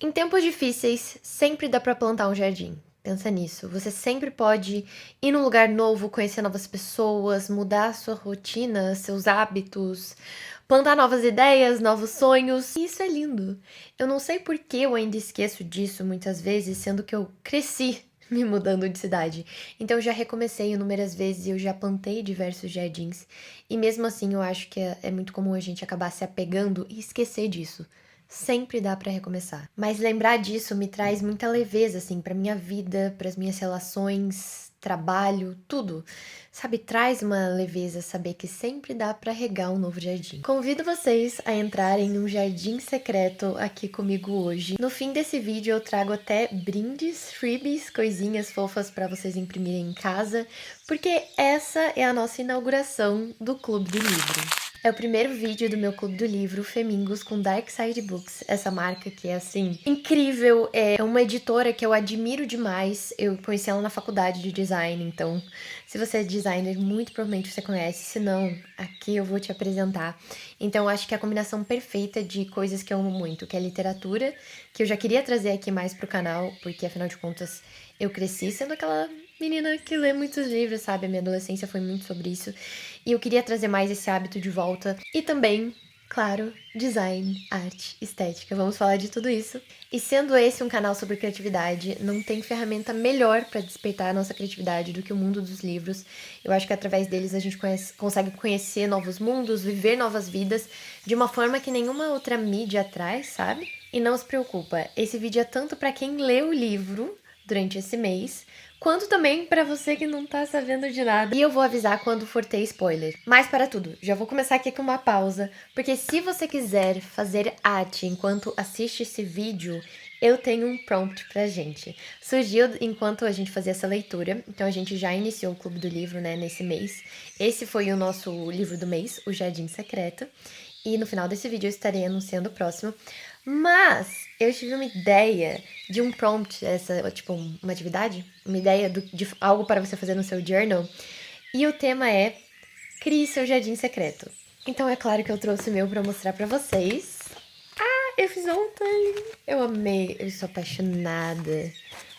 Em tempos difíceis, sempre dá pra plantar um jardim. Pensa nisso. Você sempre pode ir num lugar novo, conhecer novas pessoas, mudar a sua rotina, seus hábitos, plantar novas ideias, novos sonhos. E isso é lindo. Eu não sei por que eu ainda esqueço disso muitas vezes, sendo que eu cresci me mudando de cidade. Então eu já recomecei inúmeras vezes e eu já plantei diversos jardins. E mesmo assim eu acho que é muito comum a gente acabar se apegando e esquecer disso. Sempre dá pra recomeçar. Mas lembrar disso me traz muita leveza, assim, pra minha vida, pras minhas relações, trabalho, tudo. Sabe, traz uma leveza saber que sempre dá pra regar um novo jardim. Convido vocês a entrarem num jardim secreto aqui comigo hoje. No fim desse vídeo eu trago até brindes, freebies, coisinhas fofas pra vocês imprimirem em casa, porque essa é a nossa inauguração do Clube do Livro. É o primeiro vídeo do meu clube do livro, Femingos, com Dark Side Books, essa marca que é, assim, incrível. É uma editora que eu admiro demais. Eu conheci ela na faculdade de design, então, se você é designer, muito provavelmente você conhece. Se não, aqui eu vou te apresentar. Então, eu acho que é a combinação perfeita de coisas que eu amo muito, que é literatura, que eu já queria trazer aqui mais pro canal, porque, afinal de contas, eu cresci sendo aquela menina que lê muitos livros, sabe? A minha adolescência foi muito sobre isso. E eu queria trazer mais esse hábito de volta. E também, claro, design, arte, estética. Vamos falar de tudo isso. E sendo esse um canal sobre criatividade, não tem ferramenta melhor para despertar a nossa criatividade do que o mundo dos livros. Eu acho que através deles a gente consegue conhecer novos mundos, viver novas vidas de uma forma que nenhuma outra mídia traz, sabe? E não se preocupa, esse vídeo é tanto para quem lê o livro durante esse mês, quanto também para você que não tá sabendo de nada. E eu vou avisar quando for ter spoiler. Mas para tudo, já vou começar aqui com uma pausa, porque se você quiser fazer arte enquanto assiste esse vídeo, eu tenho um prompt pra gente. Surgiu enquanto a gente fazia essa leitura, então a gente já iniciou o Clube do Livro, né, nesse mês. Esse foi o nosso livro do mês, O Jardim Secreto. E no final desse vídeo eu estarei anunciando o próximo. Mas eu tive uma ideia de um prompt, tipo, uma atividade, uma ideia de algo para você fazer no seu journal. E o tema é Crie seu jardim secreto. Então é claro que eu trouxe o meu para mostrar para vocês. Ah, eu fiz ontem. Eu amei, eu sou apaixonada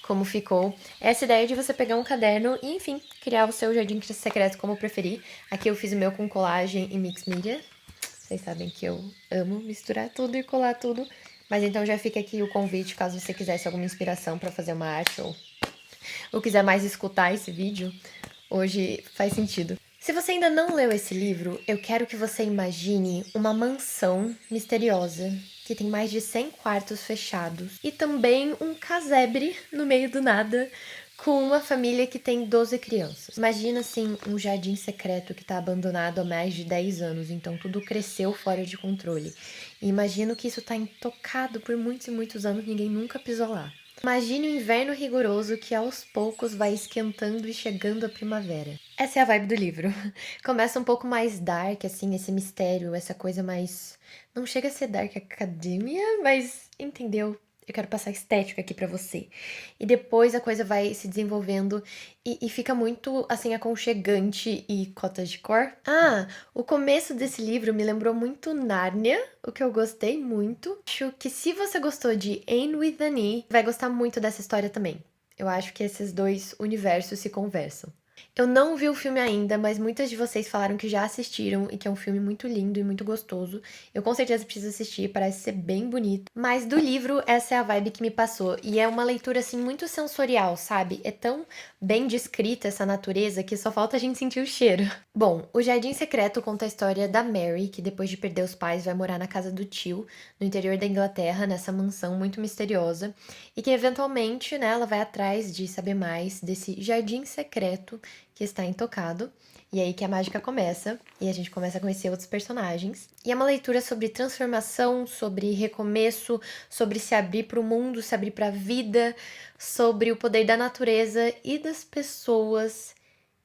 como ficou. Essa ideia de você pegar um caderno e, enfim, criar o seu jardim secreto como preferir. Aqui eu fiz o meu com colagem e mix media. Vocês sabem que eu amo misturar tudo e colar tudo. Mas então já fica aqui o convite, caso você quisesse alguma inspiração para fazer uma arte ou quiser mais escutar esse vídeo, hoje faz sentido. Se você ainda não leu esse livro, eu quero que você imagine uma mansão misteriosa que tem mais de 100 quartos fechados e também um casebre no meio do nada com uma família que tem 12 crianças. Imagina, assim, um jardim secreto que está abandonado há mais de 10 anos, então tudo cresceu fora de controle. E imagino que isso está intocado por muitos e muitos anos, ninguém nunca pisou lá. Imagine um inverno rigoroso que aos poucos vai esquentando e chegando a primavera. Essa é a vibe do livro. Começa um pouco mais dark, assim, esse mistério, essa coisa mais... Não chega a ser dark academia, mas entendeu? Eu quero passar estética aqui pra você. E depois a coisa vai se desenvolvendo e fica muito, assim, aconchegante e cottagecore. Ah, o começo desse livro me lembrou muito Nárnia, o que eu gostei muito. Acho que se você gostou de Anne with an E, vai gostar muito dessa história também. Eu acho que esses dois universos se conversam. Eu não vi o filme ainda, mas muitas de vocês falaram que já assistiram e que é um filme muito lindo e muito gostoso. Eu com certeza preciso assistir, parece ser bem bonito. Mas do livro, essa é a vibe que me passou. E é uma leitura, assim, muito sensorial, sabe? É tão bem descrita essa natureza que só falta a gente sentir o cheiro. Bom, O Jardim Secreto conta a história da Mary, que depois de perder os pais vai morar na casa do tio, no interior da Inglaterra, nessa mansão muito misteriosa. E que eventualmente, né, ela vai atrás de saber mais desse jardim secreto que está intocado. E aí que a mágica começa, e a gente começa a conhecer outros personagens. E é uma leitura sobre transformação, sobre recomeço, sobre se abrir para o mundo, se abrir para a vida, sobre o poder da natureza e das pessoas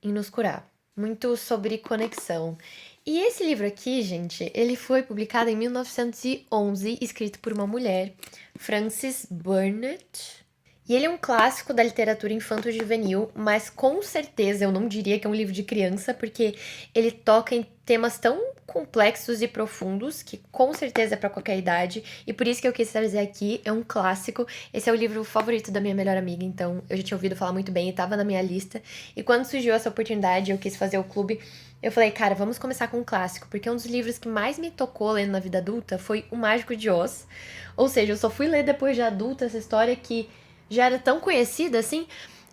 em nos curar. Muito sobre conexão. E esse livro aqui, gente, ele foi publicado em 1911, escrito por uma mulher, Frances Burnett. E ele é um clássico da literatura infanto-juvenil, mas com certeza eu não diria que é um livro de criança, porque ele toca em temas tão complexos e profundos, que com certeza é pra qualquer idade, e por isso que eu quis trazer aqui, é um clássico. Esse é o livro favorito da minha melhor amiga, então eu já tinha ouvido falar muito bem e tava na minha lista. E quando surgiu essa oportunidade, eu quis fazer o clube, eu falei, cara, vamos começar com um clássico, porque um dos livros que mais me tocou lendo na vida adulta foi O Mágico de Oz. Ou seja, eu só fui ler depois de adulta essa história que já era tão conhecida assim,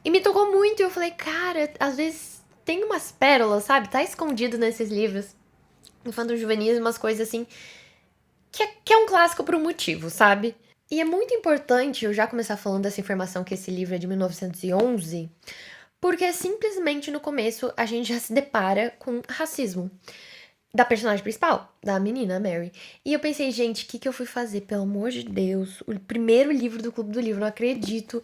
e me tocou muito. E eu falei, cara, às vezes tem umas pérolas, sabe? Tá escondido nesses livros infanto-juvenis, umas coisas assim, que é um clássico por um motivo, sabe? E é muito importante eu já começar falando dessa informação que esse livro é de 1911, porque simplesmente no começo a gente já se depara com racismo da personagem principal, da menina, a Mary. E eu pensei, gente, o que, que eu fui fazer? Pelo amor de Deus, o primeiro livro do Clube do Livro, não acredito.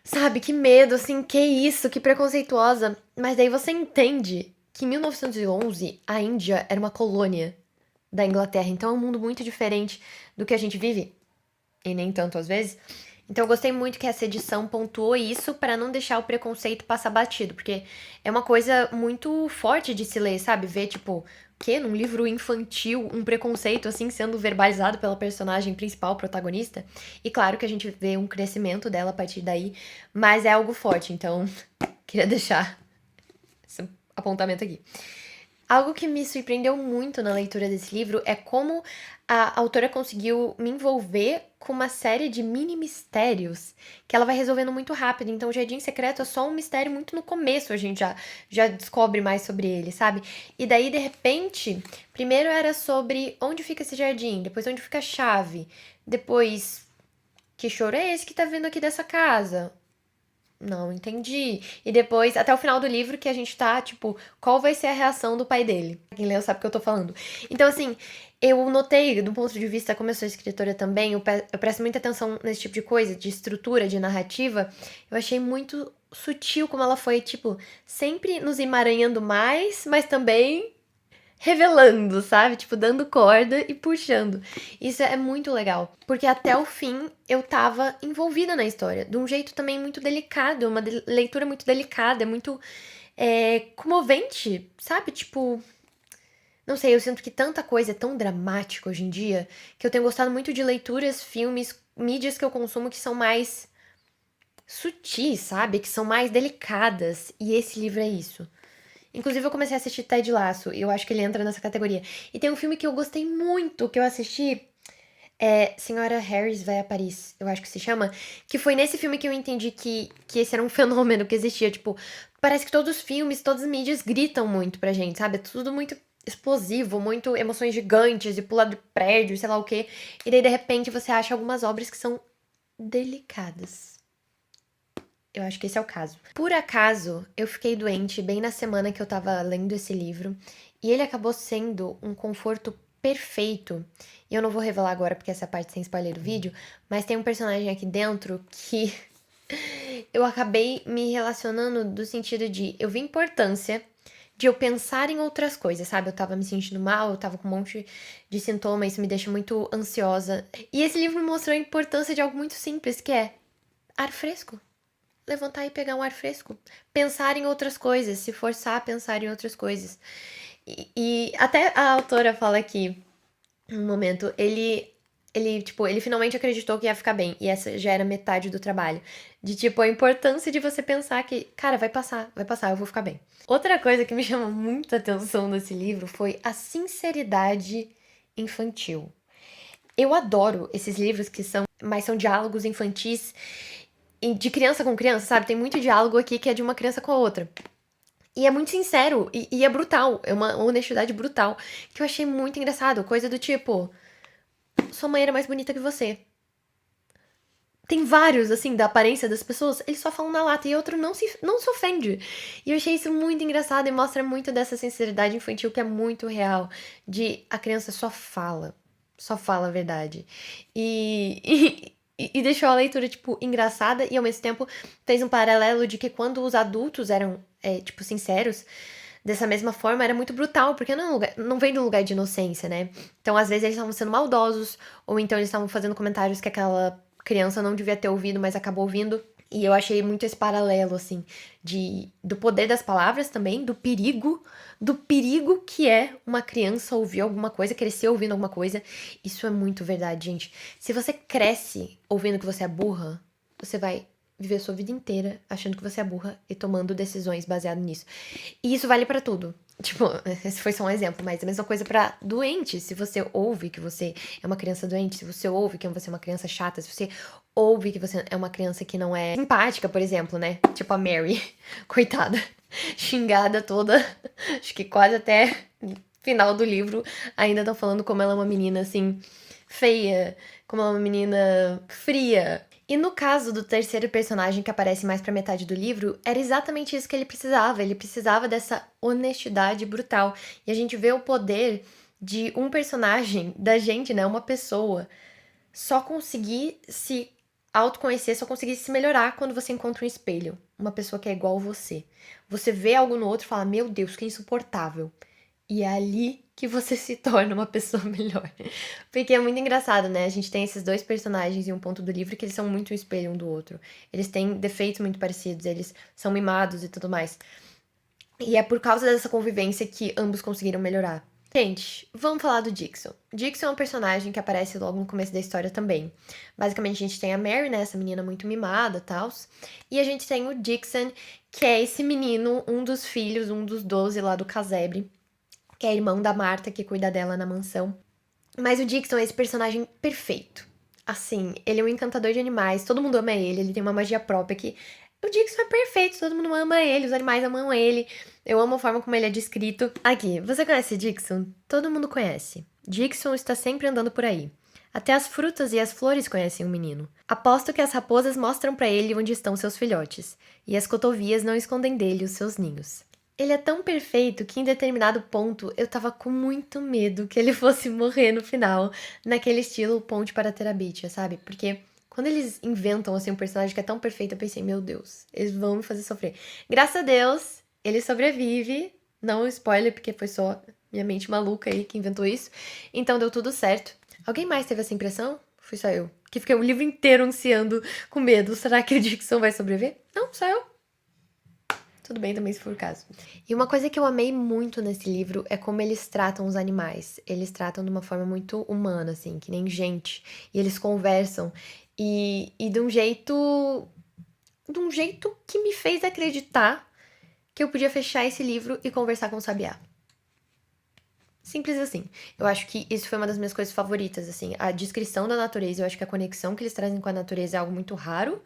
Sabe, que medo, assim, que isso, que preconceituosa. Mas daí você entende que em 1911 a Índia era uma colônia da Inglaterra, então é um mundo muito diferente do que a gente vive, e nem tanto às vezes. Então eu gostei muito que essa edição pontuou isso para não deixar o preconceito passar batido, porque é uma coisa muito forte de se ler, sabe? Ver, tipo, o quê? Num livro infantil, um preconceito assim sendo verbalizado pela personagem principal, protagonista. E claro que a gente vê um crescimento dela a partir daí, mas é algo forte, então queria deixar esse apontamento aqui. Algo que me surpreendeu muito na leitura desse livro é como a autora conseguiu me envolver com uma série de mini mistérios que ela vai resolvendo muito rápido. Então, o Jardim Secreto é só um mistério muito no começo, a gente já descobre mais sobre ele, sabe? E daí, de repente, primeiro era sobre onde fica esse jardim, depois onde fica a chave, depois que choro é esse que tá vindo aqui dessa casa? Não entendi. E depois, até o final do livro, que a gente tá, tipo, qual vai ser a reação do pai dele? Quem leu sabe o que eu tô falando. Então, assim, eu notei, do ponto de vista, como eu sou escritora também, eu presto muita atenção nesse tipo de coisa, de estrutura, de narrativa. Eu achei muito sutil como ela foi, tipo, sempre nos emaranhando mais, mas também revelando, sabe? Tipo, dando corda e puxando. Isso é muito legal, porque até o fim eu tava envolvida na história, de um jeito também muito delicado, uma leitura muito delicada, muito comovente, sabe? Tipo, não sei, eu sinto que tanta coisa é tão dramática hoje em dia que eu tenho gostado muito de leituras, filmes, mídias que eu consumo que são mais sutis, sabe? Que são mais delicadas. E esse livro é isso. Inclusive, eu comecei a assistir Ted Lasso, e eu acho que ele entra nessa categoria. E tem um filme que eu gostei muito, que eu assisti, Senhora Harris vai a Paris, eu acho que se chama, que foi nesse filme que eu entendi que esse era um fenômeno que existia, tipo, parece que todos os filmes, todas as mídias gritam muito pra gente, sabe? É tudo muito explosivo, muito emoções gigantes, e pular de prédio, sei lá o quê. E daí, de repente, você acha algumas obras que são delicadas. Eu acho que esse é o caso. Por acaso, eu fiquei doente bem na semana que eu tava lendo esse livro, e ele acabou sendo um conforto perfeito. E eu não vou revelar agora porque essa é a parte sem spoiler do vídeo, mas tem um personagem aqui dentro que eu acabei me relacionando do sentido de eu vi importância de eu pensar em outras coisas, sabe? Eu tava me sentindo mal, eu tava com um monte de sintomas, isso me deixa muito ansiosa. E esse livro me mostrou a importância de algo muito simples, que é ar fresco. Levantar e pegar um ar fresco. Pensar em outras coisas, se forçar a pensar em outras coisas. E até a autora fala aqui, um momento, ele finalmente acreditou que ia ficar bem. E essa já era metade do trabalho. De, tipo, a importância de você pensar que, cara, vai passar, eu vou ficar bem. Outra coisa que me chama muita atenção nesse livro foi a sinceridade infantil. Eu adoro esses livros que são diálogos infantis de criança com criança, sabe? Tem muito diálogo aqui que é de uma criança com a outra. E é muito sincero, e é brutal, é uma honestidade brutal, que eu achei muito engraçado. Coisa do tipo, sua mãe era mais bonita que você. Tem vários, assim, da aparência das pessoas, eles só falam na lata e outro não se ofende. E eu achei isso muito engraçado e mostra muito dessa sinceridade infantil que é muito real. De a criança só fala a verdade. E deixou a leitura, tipo, engraçada e ao mesmo tempo fez um paralelo de que quando os adultos eram, tipo, sinceros, dessa mesma forma, era muito brutal, porque não vem do lugar de inocência, né? Então, às vezes, eles estavam sendo maldosos, ou então eles estavam fazendo comentários que aquela criança não devia ter ouvido, mas acabou ouvindo. E eu achei muito esse paralelo, assim, do poder das palavras também, do perigo que é uma criança ouvir alguma coisa, crescer ouvindo alguma coisa. Isso é muito verdade, gente. Se você cresce ouvindo que você é burra, você vai viver a sua vida inteira achando que você é burra e tomando decisões baseadas nisso. E isso vale pra tudo. Tipo, esse foi só um exemplo, mas a mesma coisa pra doente. Se você ouve que você é uma criança doente, se você ouve que você é uma criança chata, se você ouve que você é uma criança que não é simpática, por exemplo, né? Tipo a Mary, coitada, xingada toda, acho que quase até final do livro ainda estão falando como ela é uma menina assim feia, como ela é uma menina fria. E no caso do terceiro personagem que aparece mais pra metade do livro, era exatamente isso que ele precisava. Ele precisava dessa honestidade brutal. E a gente vê o poder de um personagem, da gente, né? Uma pessoa, só conseguir se autoconhecer, só conseguir se melhorar quando você encontra um espelho. Uma pessoa que é igual a você. Você vê algo no outro e fala: Meu Deus, que insuportável. E é ali que você se torna uma pessoa melhor. Porque é muito engraçado, né? A gente tem esses dois personagens em um ponto do livro que eles são muito um espelho um do outro. Eles têm defeitos muito parecidos, eles são mimados e tudo mais. E é por causa dessa convivência que ambos conseguiram melhorar. Gente, vamos falar do Dixon. Dixon é um personagem que aparece logo no começo da história também. Basicamente, a gente tem a Mary, né? Essa menina muito mimada e tal. E a gente tem o Dixon, que é esse menino, um dos filhos, um dos 12 lá do casebre, que é irmão da Marta, que cuida dela na mansão. Mas o Dixon é esse personagem perfeito. Assim, ele é um encantador de animais, todo mundo ama ele tem uma magia própria que. O Dixon é perfeito, todo mundo ama ele, os animais amam ele. Eu amo a forma como ele é descrito. Aqui, você conhece Dixon? Todo mundo conhece. Dixon está sempre andando por aí. Até as frutas e as flores conhecem o menino. Aposto que as raposas mostram para ele onde estão seus filhotes, e as cotovias não escondem dele os seus ninhos. Ele é tão perfeito que em determinado ponto eu tava com muito medo que ele fosse morrer no final, naquele estilo Ponte para Terabithia, sabe? Porque quando eles inventam assim um personagem que é tão perfeito, eu pensei, meu Deus, eles vão me fazer sofrer. Graças a Deus, ele sobrevive. Não spoiler, porque foi só minha mente maluca aí que inventou isso. Então deu tudo certo. Alguém mais teve essa impressão? Fui só eu. Que fiquei o livro inteiro ansiando com medo. Será que o Dixon vai sobreviver? Não, só eu. Tudo bem também se for o caso. E uma coisa que eu amei muito nesse livro é como eles tratam os animais. Eles tratam de uma forma muito humana, assim, que nem gente. E eles conversam. E de um jeito. De um jeito que me fez acreditar que eu podia fechar esse livro e conversar com o Sabiá. Simples assim. Eu acho que isso foi uma das minhas coisas favoritas, assim. A descrição da natureza, eu acho que a conexão que eles trazem com a natureza é algo muito raro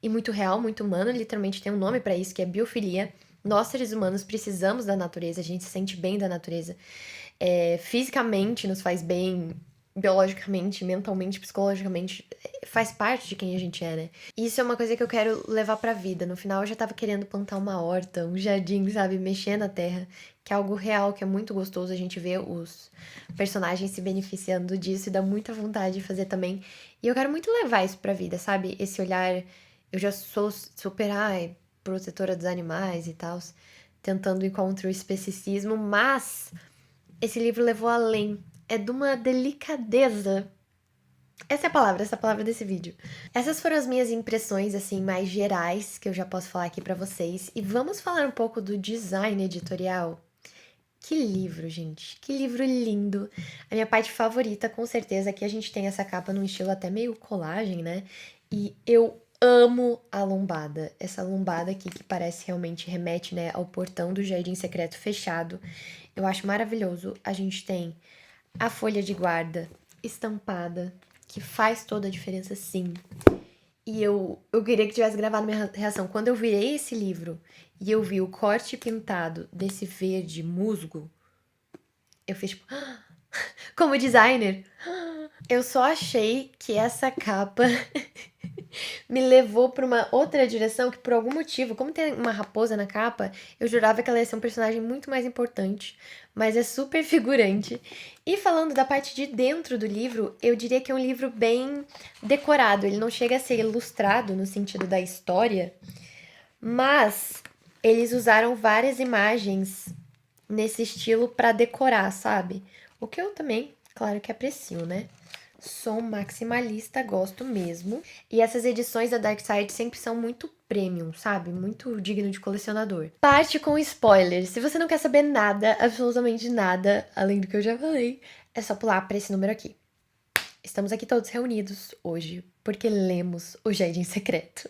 e muito real, muito humano. Literalmente tem um nome pra isso, que é biofilia. Nós, seres humanos, precisamos da natureza, a gente se sente bem da natureza. Fisicamente nos faz bem, biologicamente, mentalmente, psicologicamente, faz parte de quem a gente é, né? Isso é uma coisa que eu quero levar pra vida. No final eu já tava querendo plantar uma horta, um jardim, sabe? Mexer na terra, que é algo real, que é muito gostoso a gente ver os personagens se beneficiando disso e dá muita vontade de fazer também. E eu quero muito levar isso pra vida, sabe? Esse olhar. Eu já sou super, protetora dos animais e tal, tentando ir contra o especicismo, mas esse livro levou além. É de uma delicadeza. Essa é a palavra desse vídeo. Essas foram as minhas impressões, assim, mais gerais, que eu já posso falar aqui pra vocês. E vamos falar um pouco do design editorial. Que livro, gente. Que livro lindo. A minha parte favorita, com certeza, é que a gente tem essa capa num estilo até meio colagem, né? E eu amo a lombada. Essa lombada aqui que parece realmente remete, né, ao portão do Jardim Secreto fechado. Eu acho maravilhoso. A gente tem a folha de guarda estampada, que faz toda a diferença, sim. E eu queria que tivesse gravado minha reação. Quando eu virei esse livro e eu vi o corte pintado desse verde musgo, eu fiz tipo, como designer, eu só achei que essa capa me levou pra uma outra direção que por algum motivo, como tem uma raposa na capa, eu jurava que ela ia ser um personagem muito mais importante, mas é super figurante. E falando da parte de dentro do livro, eu diria que é um livro bem decorado, ele não chega a ser ilustrado no sentido da história, mas eles usaram várias imagens nesse estilo pra decorar, sabe? O que eu também, claro que aprecio, né? Sou maximalista, gosto mesmo. E essas edições da Dark Side sempre são muito premium, sabe? Muito digno de colecionador. Parte com spoilers. Se você não quer saber nada, absolutamente nada, além do que eu já falei, é só pular para esse número aqui. Estamos aqui todos reunidos hoje porque lemos O Jardim Secreto,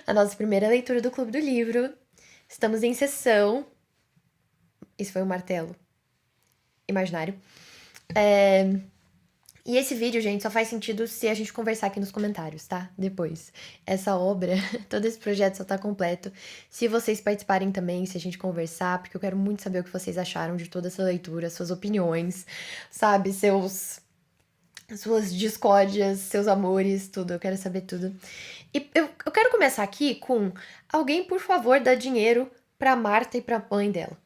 a nossa primeira leitura do Clube do Livro. Estamos em sessão. Esse foi um martelo imaginário. E esse vídeo, gente, só faz sentido se a gente conversar aqui nos comentários, tá? Depois. Essa obra, todo esse projeto só tá completo se vocês participarem também, se a gente conversar, porque eu quero muito saber o que vocês acharam de toda essa leitura, suas opiniões, sabe? Suas discórdias, seus amores, tudo. Eu quero saber tudo. E eu quero começar aqui com alguém, por favor, dá dinheiro pra Marta e pra mãe dela.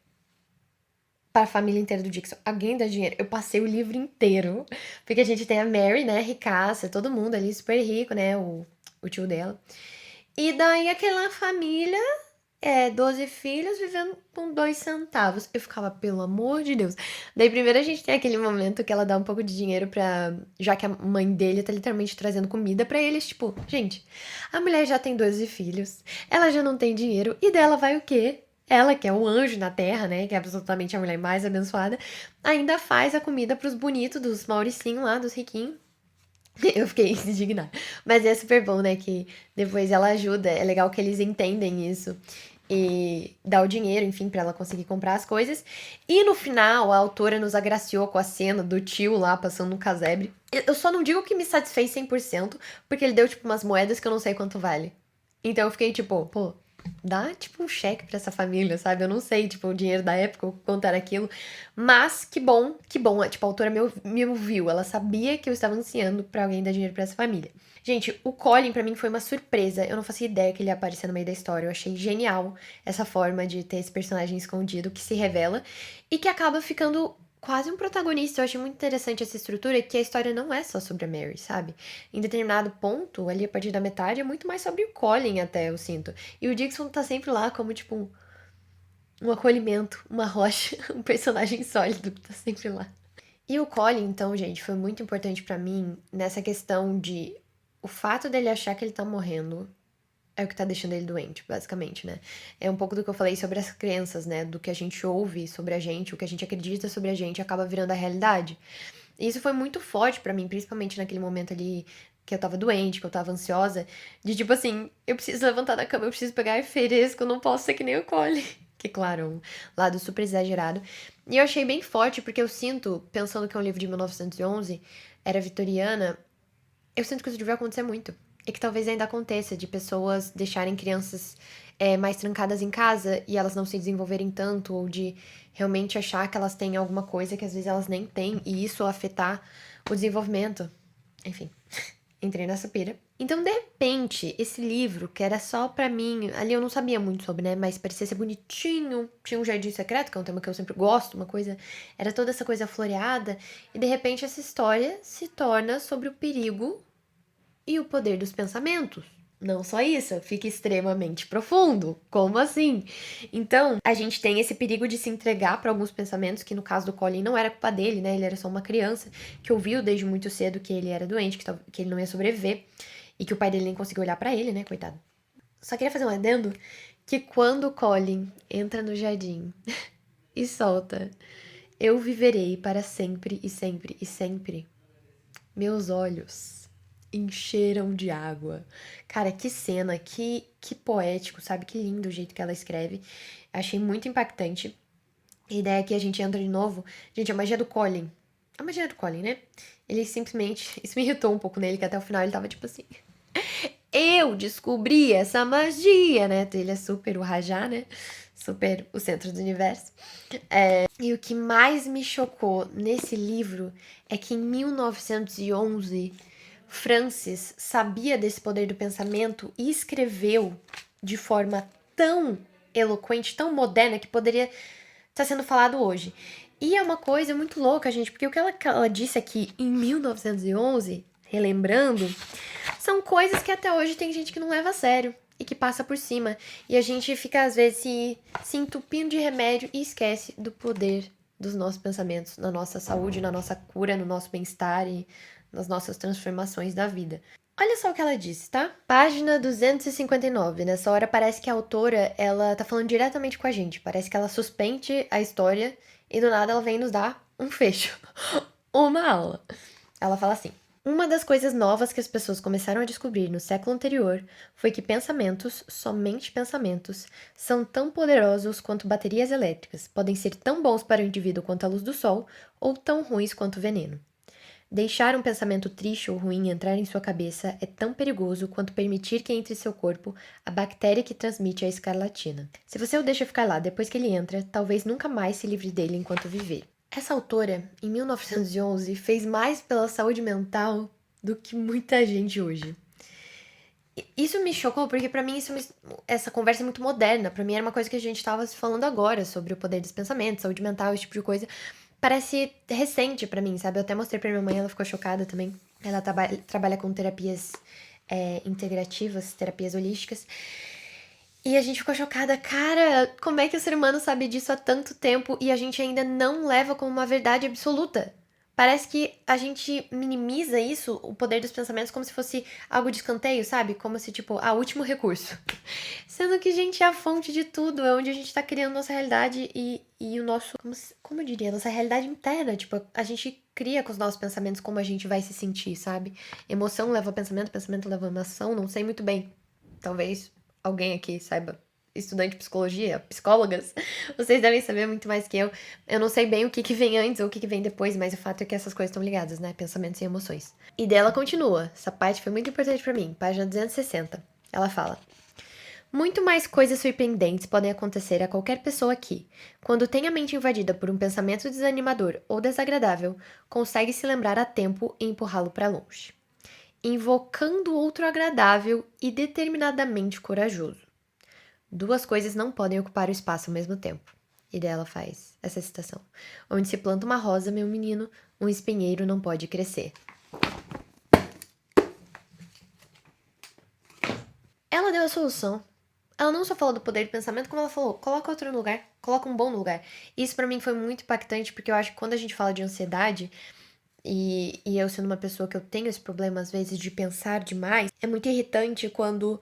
Para a família inteira do Dixon. Alguém dá dinheiro. Eu passei o livro inteiro. Porque a gente tem a Mary, né? Ricaça, todo mundo ali super rico, né? O tio dela. E daí aquela família, 12 filhos vivendo com 2 centavos. Eu ficava, pelo amor de Deus. Daí primeiro a gente tem aquele momento que ela dá um pouco de dinheiro pra. Já que a mãe dele tá literalmente trazendo comida pra eles. Tipo, gente, a mulher já tem 12 filhos. Ela já não tem dinheiro. E dela vai o quê? Ela, que é o anjo na terra, né? Que é absolutamente a mulher mais abençoada, ainda faz a comida pros bonitos, dos Mauricinho lá, dos riquinhos. Eu fiquei indignada. Mas é super bom, né? Que depois ela ajuda. É legal que eles entendem isso. E dá o dinheiro, enfim, pra ela conseguir comprar as coisas. E no final, a autora nos agraciou com a cena do tio lá passando um casebre. Eu só não digo que me satisfez 100%, porque ele deu, tipo, umas moedas que eu não sei quanto vale. Então eu fiquei tipo, pô, dá tipo um cheque pra essa família, sabe? Eu não sei, tipo, o dinheiro da época, quanto era aquilo. Mas que bom, que bom. Tipo, a autora me ouviu. Ela sabia que eu estava ansiando pra alguém dar dinheiro pra essa família. Gente, o Colin pra mim foi uma surpresa. Eu não fazia ideia que ele ia aparecer no meio da história. Eu achei genial essa forma de ter esse personagem escondido que se revela e que acaba ficando quase um protagonista. Eu achei muito interessante essa estrutura, que a história não é só sobre a Mary, sabe? Em determinado ponto, ali a partir da metade, é muito mais sobre o Colin até, eu sinto. E o Dixon tá sempre lá como, tipo, um acolhimento, uma rocha, um personagem sólido que tá sempre lá. E o Colin, então, gente, foi muito importante pra mim nessa questão de o fato dele achar que ele tá morrendo é o que tá deixando ele doente, basicamente, né? É um pouco do que eu falei sobre as crenças, né? Do que a gente ouve sobre a gente, o que a gente acredita sobre a gente acaba virando a realidade. E isso foi muito forte pra mim, principalmente naquele momento ali que eu tava doente, que eu tava ansiosa, de tipo assim, eu preciso levantar da cama, eu preciso pegar ar fresco, eu não posso ser que nem o Colin. Que, claro, é um lado super exagerado. E eu achei bem forte, porque eu sinto, pensando que é um livro de 1911, era vitoriana, eu sinto que isso devia acontecer muito. E que talvez ainda aconteça, de pessoas deixarem crianças mais trancadas em casa e elas não se desenvolverem tanto, ou de realmente achar que elas têm alguma coisa que às vezes elas nem têm, e isso afetar o desenvolvimento. Enfim, entrei nessa pira. Então, de repente, esse livro, que era só pra mim, ali eu não sabia muito sobre, né? Mas parecia ser bonitinho, tinha um jardim secreto, que é um tema que eu sempre gosto, uma coisa. Era toda essa coisa floreada, e de repente essa história se torna sobre o perigo e o poder dos pensamentos. Não só isso, fica extremamente profundo. Como assim? Então, a gente tem esse perigo de se entregar para alguns pensamentos, que no caso do Colin não era culpa dele, né? Ele era só uma criança que ouviu desde muito cedo que ele era doente, que ele não ia sobreviver, e que o pai dele nem conseguiu olhar para ele, né? Coitado. Só queria fazer um adendo que quando o Colin entra no jardim e solta, eu viverei para sempre e sempre e sempre, meus olhos encheram de água. Cara, que cena, que poético, sabe? Que lindo o jeito que ela escreve. Achei muito impactante. E daí aqui a gente entra de novo. Gente, a magia do Colin. A magia do Colin, né? Ele simplesmente. Isso me irritou um pouco nele, que até o final ele tava tipo assim. Eu descobri essa magia, né? Ele é super o Rajá, né? Super o centro do universo. E o que mais me chocou nesse livro é que em 1911, Francis sabia desse poder do pensamento e escreveu de forma tão eloquente, tão moderna, que poderia estar sendo falado hoje. E é uma coisa muito louca, gente, porque o que ela disse aqui em 1911, relembrando, são coisas que até hoje tem gente que não leva a sério e que passa por cima. E a gente fica, às vezes, se entupindo de remédio e esquece do poder dos nossos pensamentos, na nossa saúde, na nossa cura, no nosso bem-estar e nas nossas transformações da vida. Olha só o que ela disse, tá? Página 259. Nessa hora parece que a autora, ela tá falando diretamente com a gente. Parece que ela suspende a história e do nada ela vem nos dar um fecho. Uma aula. Ela fala assim: uma das coisas novas que as pessoas começaram a descobrir no século anterior foi que pensamentos, somente pensamentos, são tão poderosos quanto baterias elétricas, podem ser tão bons para o indivíduo quanto a luz do sol, ou tão ruins quanto o veneno. Deixar um pensamento triste ou ruim entrar em sua cabeça é tão perigoso quanto permitir que entre em seu corpo a bactéria que transmite a escarlatina. Se você o deixa ficar lá depois que ele entra, talvez nunca mais se livre dele enquanto viver. Essa autora, em 1911, fez mais pela saúde mental do que muita gente hoje. Isso me chocou porque pra mim essa conversa é muito moderna. Pra mim era uma coisa que a gente tava se falando agora sobre o poder dos pensamentos, saúde mental, esse tipo de coisa. Parece recente pra mim, sabe? Eu até mostrei pra minha mãe, ela ficou chocada também. Ela trabalha com terapias integrativas, terapias holísticas. E a gente ficou chocada, cara, como é que o ser humano sabe disso há tanto tempo e a gente ainda não leva como uma verdade absoluta? Parece que a gente minimiza isso, o poder dos pensamentos, como se fosse algo de escanteio, sabe? Como se, tipo, último recurso. Sendo que, gente, é a fonte de tudo, é onde a gente tá criando nossa realidade e o nosso, como eu diria, nossa realidade interna. Tipo, a gente cria com os nossos pensamentos como a gente vai se sentir, sabe? Emoção leva a pensamento, pensamento leva a emoção, não sei muito bem. Talvez alguém aqui saiba, estudante de psicologia, psicólogas, vocês devem saber muito mais que eu. Eu não sei bem o que vem antes ou o que vem depois, mas o fato é que essas coisas estão ligadas, né? Pensamentos e emoções. E dela continua. Essa parte foi muito importante pra mim. Página 260. Ela fala: muito mais coisas surpreendentes podem acontecer a qualquer pessoa que, quando tem a mente invadida por um pensamento desanimador ou desagradável, consegue se lembrar a tempo e empurrá-lo para longe, invocando outro agradável e determinadamente corajoso. Duas coisas não podem ocupar o espaço ao mesmo tempo. E dela faz essa citação: onde se planta uma rosa, meu menino, um espinheiro não pode crescer. Ela deu a solução. Ela não só falou do poder de pensamento, como ela falou: coloca outro no lugar, coloca um bom no lugar. Isso pra mim foi muito impactante, porque eu acho que quando a gente fala de ansiedade, e eu sendo uma pessoa que eu tenho esse problema às vezes de pensar demais, é muito irritante quando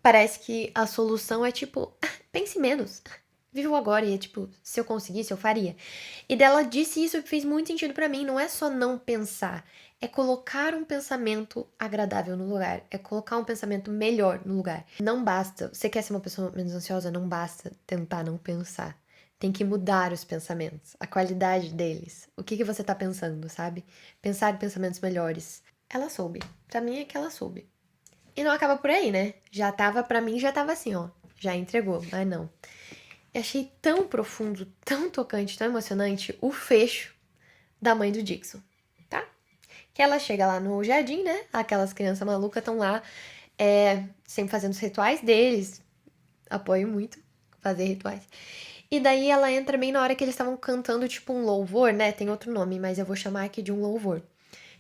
parece que a solução é tipo, pense menos. Vive o agora e é tipo, se eu conseguisse, eu faria. E dela disse isso que fez muito sentido pra mim. Não é só não pensar, é colocar um pensamento agradável no lugar, é colocar um pensamento melhor no lugar. Não basta, você quer ser uma pessoa menos ansiosa, não basta tentar não pensar. Tem que mudar os pensamentos, a qualidade deles. O que você tá pensando, sabe? Pensar em pensamentos melhores. Ela soube. Pra mim é que ela soube. E não acaba por aí, né? Já tava, pra mim, já tava assim, ó. Já entregou, mas não. Eu achei tão profundo, tão tocante, tão emocionante o fecho da mãe do Dixon, tá? Que ela chega lá no jardim, né? Aquelas crianças malucas estão lá, sempre fazendo os rituais deles. Apoio muito fazer rituais. E daí ela entra bem na hora que eles estavam cantando, tipo, um louvor, né? Tem outro nome, mas eu vou chamar aqui de um louvor.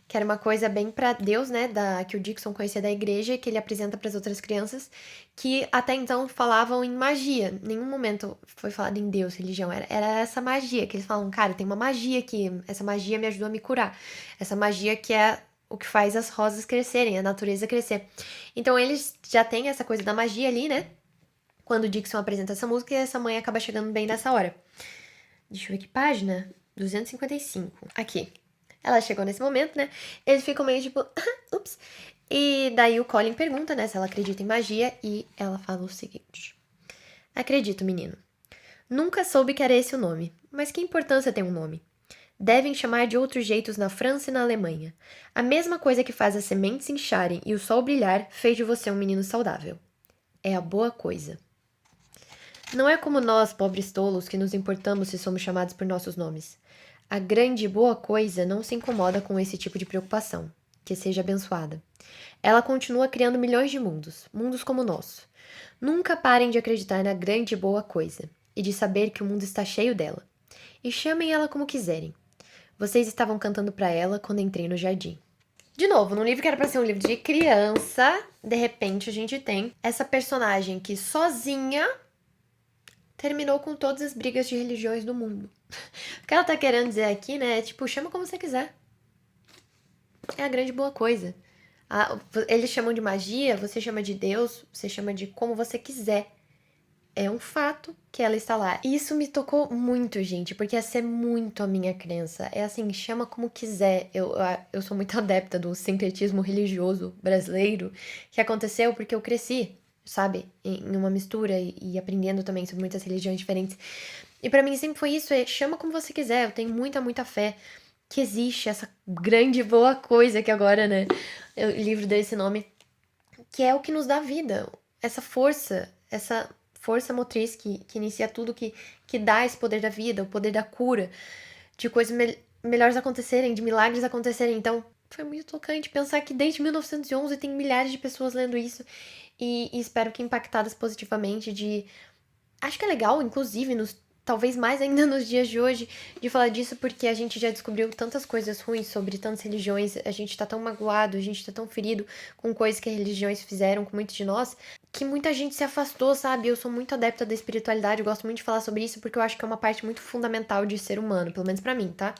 Que era uma coisa bem pra Deus, né? Que o Dixon conhecia da igreja, que ele apresenta para as outras crianças, que até então falavam em magia. Em nenhum momento foi falado em Deus, religião. Era essa magia que eles falam, cara, tem uma magia aqui. Essa magia me ajudou a me curar. Essa magia que é o que faz as rosas crescerem, a natureza crescer. Então eles já têm essa coisa da magia ali, né? Quando o Dixon apresenta essa música, e essa mãe acaba chegando bem nessa hora. Deixa eu ver que página. 255. Aqui. Ela chegou nesse momento, né? Eles ficam meio tipo, ups. E daí o Colin pergunta, né, se ela acredita em magia, e ela fala o seguinte: acredito, menino. Nunca soube que era esse o nome, mas que importância tem um nome? Devem chamar de outros jeitos na França e na Alemanha. A mesma coisa que faz as sementes incharem e o sol brilhar fez de você um menino saudável. É a boa coisa. Não é como nós, pobres tolos, que nos importamos se somos chamados por nossos nomes. A grande e boa coisa não se incomoda com esse tipo de preocupação. Que seja abençoada. Ela continua criando milhões de mundos, mundos como o nosso. Nunca parem de acreditar na grande e boa coisa, e de saber que o mundo está cheio dela. E chamem ela como quiserem. Vocês estavam cantando para ela quando entrei no jardim. De novo, num livro que era pra ser um livro de criança, de repente a gente tem essa personagem que sozinha terminou com todas as brigas de religiões do mundo. O que ela tá querendo dizer aqui, né, é tipo, chama como você quiser. é a grande boa coisa. Eles chamam de magia, você chama de Deus, você chama de como você quiser. É um fato que ela está lá. E isso me tocou muito, gente, porque essa é muito a minha crença. É assim, chama como quiser. Eu sou muito adepta do sincretismo religioso brasileiro que aconteceu porque eu cresci, sabe? Em uma mistura e aprendendo também sobre muitas religiões diferentes. E pra mim sempre foi isso, chama como você quiser. Eu tenho muita, muita fé que existe essa grande boa coisa que agora, né? O livro desse nome, que é o que nos dá vida. Essa força motriz que inicia tudo, que dá esse poder da vida, o poder da cura, de coisas melhores acontecerem, de milagres acontecerem. Então, foi muito tocante pensar que desde 1911 tem milhares de pessoas lendo isso e espero que impactadas positivamente de acho que é legal, inclusive, talvez mais ainda nos dias de hoje, de falar disso, porque a gente já descobriu tantas coisas ruins sobre tantas religiões, a gente tá tão magoado, a gente tá tão ferido com coisas que as religiões fizeram com muitos de nós, que muita gente se afastou, sabe? Eu sou muito adepta da espiritualidade, eu gosto muito de falar sobre isso, porque eu acho que é uma parte muito fundamental de ser humano, pelo menos pra mim, tá?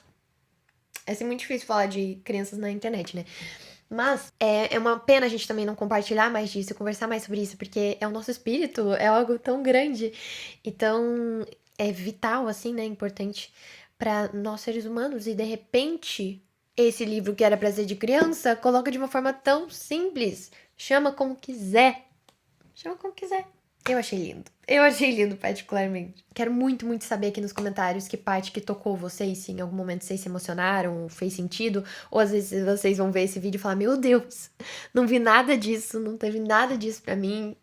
É assim, muito difícil falar de crianças na internet, né? Mas é uma pena a gente também não compartilhar mais disso, conversar mais sobre isso, porque é o nosso espírito, é algo tão grande e tão vital, assim, né? Importante para nós seres humanos. E de repente, esse livro que era pra ser de criança, coloca de uma forma tão simples. Chama como quiser. Chama como quiser. Eu achei lindo. Eu achei lindo, particularmente. Quero muito, muito saber aqui nos comentários que parte que tocou vocês, se em algum momento vocês se emocionaram, fez sentido, ou às vezes vocês vão ver esse vídeo e falar: Meu Deus, não vi nada disso, não teve nada disso pra mim.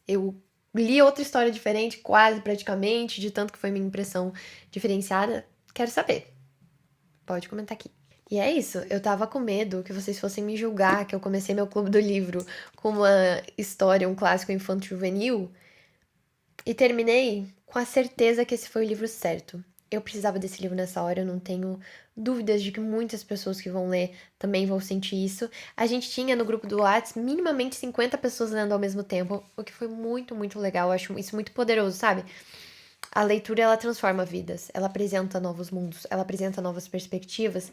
Eu li outra história diferente, quase praticamente, de tanto que foi minha impressão diferenciada. Quero saber. Pode comentar aqui. E é isso, eu tava com medo que vocês fossem me julgar, que eu comecei meu clube do livro com uma história, um clássico infanto-juvenil, e terminei com a certeza que esse foi o livro certo. Eu precisava desse livro nessa hora, eu não tenho dúvidas de que muitas pessoas que vão ler também vão sentir isso. A gente tinha no grupo do WhatsApp minimamente 50 pessoas lendo ao mesmo tempo, o que foi muito, muito legal. Eu acho isso muito poderoso, sabe? A leitura, ela transforma vidas, ela apresenta novos mundos, ela apresenta novas perspectivas,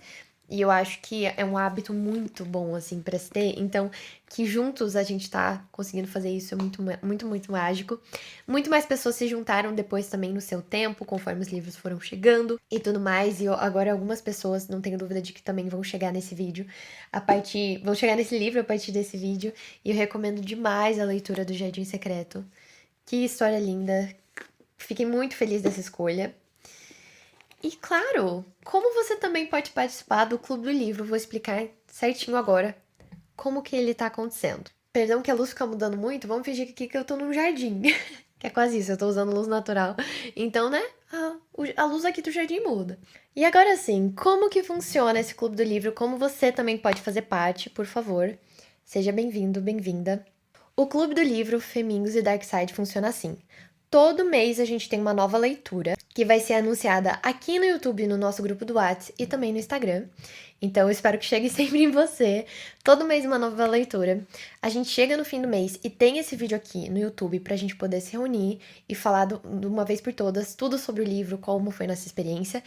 e eu acho que é um hábito muito bom, assim, pra se ter. Então, que juntos a gente tá conseguindo fazer isso é muito, muito, muito mágico. Muito mais pessoas se juntaram depois também no seu tempo, conforme os livros foram chegando e tudo mais. E agora algumas pessoas, não tenho dúvida de que também vão chegar nesse vídeo, vão chegar nesse livro a partir desse vídeo. E eu recomendo demais a leitura do Jardim Secreto. Que história linda, fiquei muito feliz dessa escolha. E claro, como você também pode participar do Clube do Livro, vou explicar certinho agora como que ele tá acontecendo. Perdão que a luz fica mudando muito, vamos fingir aqui que eu tô num jardim. Que é quase isso, eu tô usando luz natural. Então, né, a luz aqui do jardim muda. E agora sim, como que funciona esse Clube do Livro? Como você também pode fazer parte, por favor. Seja bem-vindo, bem-vinda. O Clube do Livro Femingos e Darkside funciona assim. Todo mês a gente tem uma nova leitura que vai ser anunciada aqui no YouTube, no nosso grupo do WhatsApp e também no Instagram. Então eu espero que chegue sempre em você. Todo mês uma nova leitura. A gente chega no fim do mês e tem esse vídeo aqui no YouTube pra gente poder se reunir e falar de uma vez por todas tudo sobre o livro, como foi nossa experiência.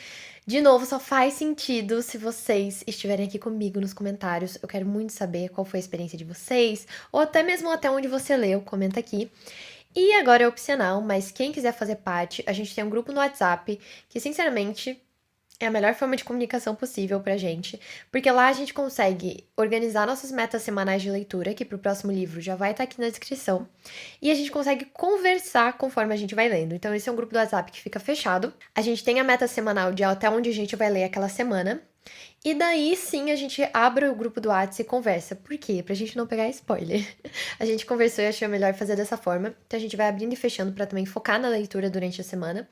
De novo, só faz sentido se vocês estiverem aqui comigo nos comentários. Eu quero muito saber qual foi a experiência de vocês, ou até mesmo até onde você leu, comenta aqui. E agora é opcional, mas quem quiser fazer parte, a gente tem um grupo no WhatsApp que, sinceramente, é a melhor forma de comunicação possível pra gente, porque lá a gente consegue organizar nossas metas semanais de leitura, que pro próximo livro já vai estar aqui na descrição, e a gente consegue conversar conforme a gente vai lendo. Então, esse é um grupo do WhatsApp que fica fechado. A gente tem a meta semanal de até onde a gente vai ler aquela semana. E daí sim a gente abre o grupo do WhatsApp e conversa. Por quê? Pra gente não pegar spoiler. A gente conversou e achou melhor fazer dessa forma. Então a gente vai abrindo e fechando pra também focar na leitura durante a semana.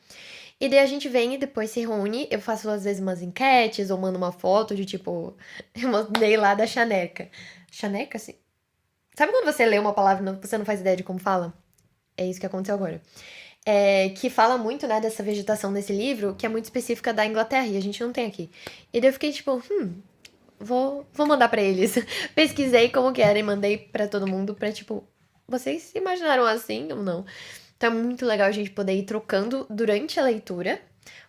E daí a gente vem e depois se reúne. Eu faço às vezes umas enquetes ou mando uma foto de tipo. Eu mandei lá da chaneca. Chaneca, assim? Sabe quando você lê uma palavra e você não faz ideia de como fala? É isso que aconteceu agora. Que fala muito, né, dessa vegetação nesse livro, que é muito específica da Inglaterra, e a gente não tem aqui. E daí eu fiquei tipo, vou mandar pra eles. Pesquisei como que era e mandei pra todo mundo pra, tipo, vocês se imaginaram assim ou não? Então é muito legal a gente poder ir trocando durante a leitura,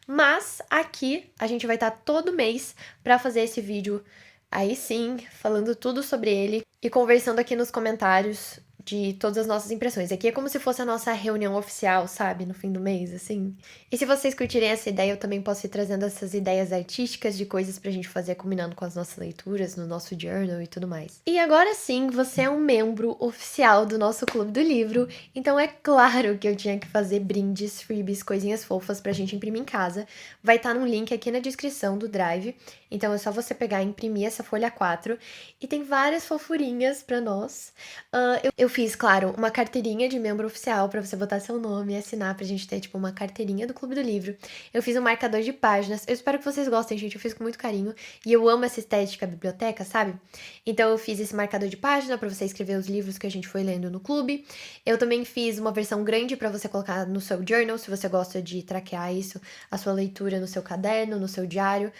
mas aqui a gente vai estar todo mês pra fazer esse vídeo Aí sim, falando tudo sobre ele e conversando aqui nos comentários de todas as nossas impressões. Aqui é como se fosse a nossa reunião oficial, sabe? No fim do mês, assim. E se vocês curtirem essa ideia, eu também posso ir trazendo essas ideias artísticas de coisas pra gente fazer combinando com as nossas leituras, no nosso journal e tudo mais. E agora sim, você é um membro oficial do nosso Clube do Livro, então é claro que eu tinha que fazer brindes, freebies, coisinhas fofas pra gente imprimir em casa. Vai estar num link aqui na descrição do Drive, então é só você pegar e imprimir essa folha A4. E tem várias fofurinhas pra nós. Eu fiz, claro, uma carteirinha de membro oficial pra você botar seu nome e assinar pra gente ter, tipo, uma carteirinha do Clube do Livro. Eu fiz um marcador de páginas. Eu espero que vocês gostem, gente. Eu fiz com muito carinho. E eu amo essa estética biblioteca, sabe? Então eu fiz esse marcador de página pra você escrever os livros que a gente foi lendo no clube. Eu também fiz uma versão grande pra você colocar no seu journal, se você gosta de traquear isso, a sua leitura no seu caderno, no seu diário,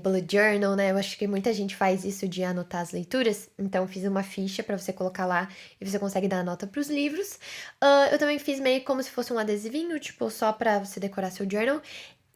bullet journal, né? Eu acho que muita gente faz isso de anotar as leituras. Então eu fiz uma ficha pra você colocar lá e você consegue dar a nota pros livros. Eu também fiz meio como se fosse um adesivinho, tipo, só pra você decorar seu journal.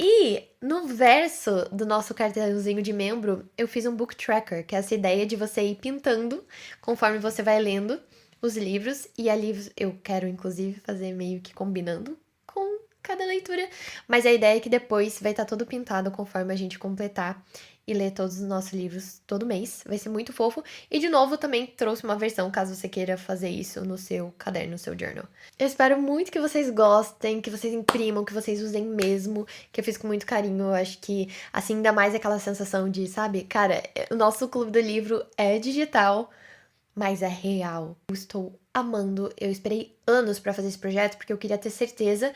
E no verso do nosso cartãozinho de membro, eu fiz um book tracker, que é essa ideia de você ir pintando conforme você vai lendo os livros. E ali eu quero, inclusive, fazer meio que combinando com cada leitura. Mas a ideia é que depois vai estar todo pintado conforme a gente completar e ler todos os nossos livros todo mês. Vai ser muito fofo. E de novo, também trouxe uma versão, caso você queira fazer isso no seu caderno, no seu journal. Eu espero muito que vocês gostem, que vocês imprimam, que vocês usem mesmo, que eu fiz com muito carinho. Eu acho que, assim, ainda mais aquela sensação de, sabe, cara, o nosso clube do livro é digital, mas é real. Eu estou amando. Eu esperei anos pra fazer esse projeto, porque eu queria ter certeza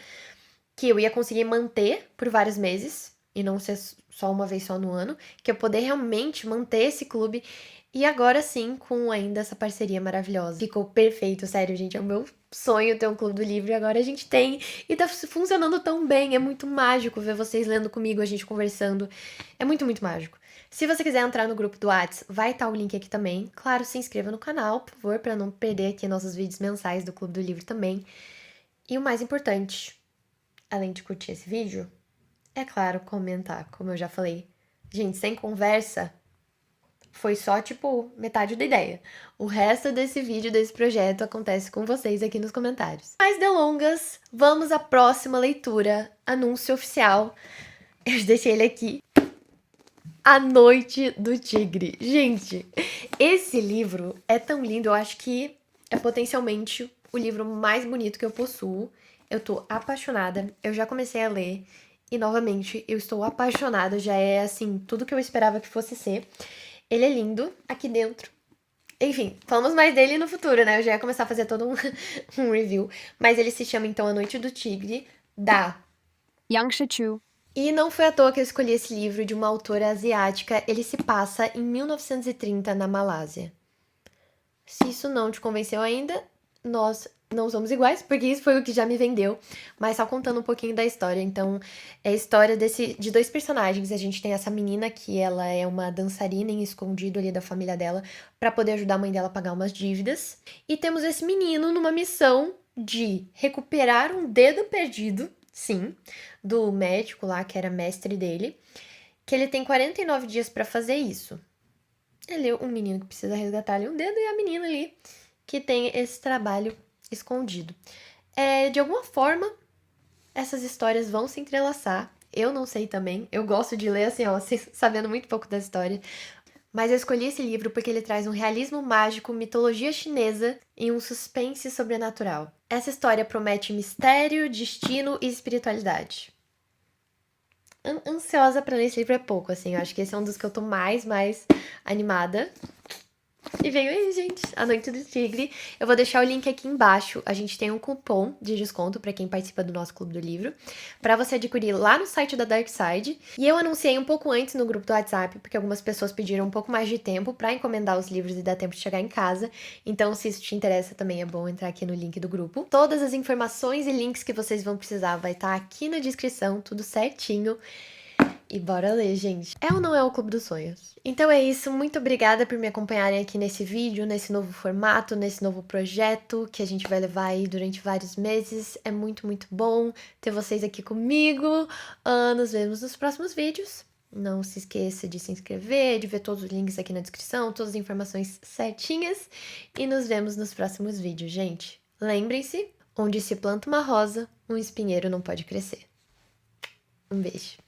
que eu ia conseguir manter por vários meses e não ser só uma vez só no ano, que eu poder realmente manter esse clube. E agora sim, com ainda essa parceria maravilhosa. Ficou perfeito, sério, gente. É o meu sonho ter um clube do livro e agora a gente tem. E tá funcionando tão bem. É muito mágico ver vocês lendo comigo, a gente conversando. É muito, muito mágico. Se você quiser entrar no grupo do Whats, vai estar o link aqui também. Claro, se inscreva no canal, por favor, para não perder aqui nossos vídeos mensais do Clube do Livro também. E o mais importante, além de curtir esse vídeo, é claro, comentar, como eu já falei. Gente, sem conversa, foi só, tipo, metade da ideia. O resto desse vídeo, desse projeto, acontece com vocês aqui nos comentários. Mais delongas, vamos à próxima leitura, anúncio oficial. Eu deixei ele aqui. A Noite do Tigre. Gente, esse livro é tão lindo, eu acho que é potencialmente o livro mais bonito que eu possuo. Eu tô apaixonada, eu já comecei a ler e novamente eu estou apaixonada, já é assim, tudo que eu esperava que fosse ser. Ele é lindo aqui dentro. Enfim, falamos mais dele no futuro, né? Eu já ia começar a fazer todo um review, mas ele se chama então A Noite do Tigre, da Yangsha Chu. e não foi à toa que eu escolhi esse livro de uma autora asiática. Ele se passa em 1930 na Malásia. Se isso não te convenceu ainda, nós não somos iguais, porque isso foi o que já me vendeu. Mas só contando um pouquinho da história. Então, é a história de dois personagens. A gente tem essa menina que ela é uma dançarina em escondido ali da família dela para poder ajudar a mãe dela a pagar umas dívidas. E temos esse menino numa missão de recuperar um dedo perdido, sim, do médico lá que era mestre dele, que ele tem 49 dias para fazer isso. Ele é um menino que precisa resgatar ali um dedo e a menina ali que tem esse trabalho escondido. De alguma forma, essas histórias vão se entrelaçar. Eu não sei também. Eu gosto de ler assim, ó, sabendo muito pouco da história. Mas eu escolhi esse livro porque ele traz um realismo mágico, mitologia chinesa e um suspense sobrenatural. Essa história promete mistério, destino e espiritualidade. Ansiosa pra ler esse livro é pouco, assim. Eu acho que esse é um dos que eu tô mais animada. E veio aí, gente, A Noite do Tigre. Eu vou deixar o link aqui embaixo. A gente tem um cupom de desconto para quem participa do nosso Clube do Livro, para você adquirir lá no site da Dark Side. E eu anunciei um pouco antes no grupo do WhatsApp, porque algumas pessoas pediram um pouco mais de tempo para encomendar os livros e dar tempo de chegar em casa. Então, se isso te interessa, também é bom entrar aqui no link do grupo. Todas as informações e links que vocês vão precisar vai estar aqui na descrição, tudo certinho. E bora ler, gente. É ou não é o Clube dos Sonhos? Então é isso, muito obrigada por me acompanharem aqui nesse vídeo, nesse novo formato, nesse novo projeto que a gente vai levar aí durante vários meses. É muito, muito bom ter vocês aqui comigo. Nos vemos nos próximos vídeos. Não se esqueça de se inscrever, de ver todos os links aqui na descrição, todas as informações certinhas. E nos vemos nos próximos vídeos, gente. Lembrem-se, onde se planta uma rosa, um espinheiro não pode crescer. Um beijo.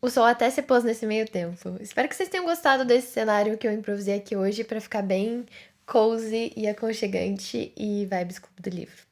O sol até se pôs nesse meio tempo. Espero que vocês tenham gostado desse cenário que eu improvisei aqui hoje para ficar bem cozy e aconchegante e vibes Clube do Livro.